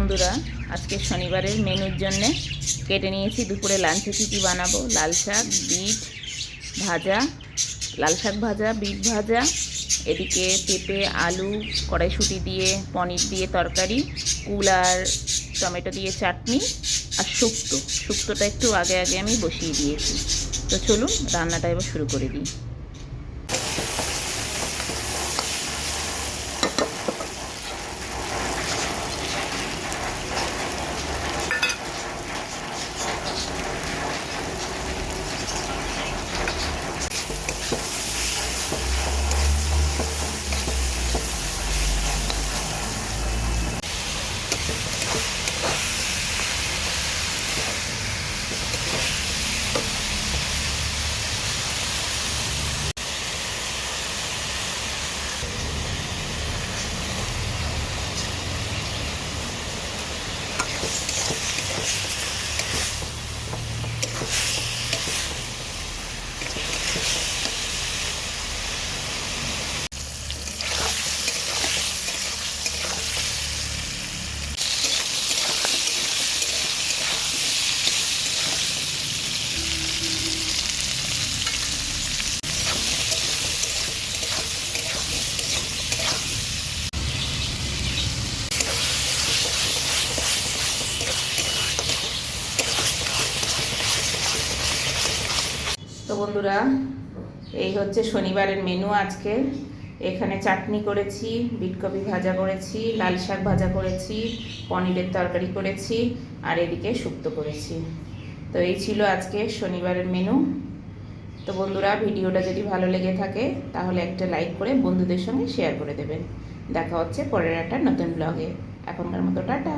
বন্ধুরা, আজকে শনিবারের মেনুর জন্যে কেটে নিয়েছি দুপুরে লাঞ্চে কী কী বানাবো। লাল শাক, বিট ভাজা, লাল শাক ভাজা, বিট ভাজা, এদিকে পেঁপে, আলু, কড়াইশুঁটি দিয়ে পনির দিয়ে তরকারি, কুল আর টমেটো দিয়ে চাটনি, আর শুক্তোটা একটু আগে আগে আমি বসিয়ে দিয়েছি। তো চলুন রান্নাটা এবার শুরু করে দিই। তো বন্ধুরা, এই হচ্ছে শনিবারের মেনু আজকে। এখানে চাটনি করেছি, বিটকপি ভাজা করেছি, লাল শাক ভাজা করেছি, পনিরের তরকারি করেছি, আর এদিকে শুক্তো করেছি। তো এই ছিল আজকে শনিবারের মেনু। তো বন্ধুরা, ভিডিওটা যদি ভালো লেগে থাকে তাহলে একটা লাইক করে বন্ধুদের সঙ্গে শেয়ার করে দেবেন। দেখা হচ্ছে পরের একটা নতুন ব্লগে। এখনকার মতো টাটা।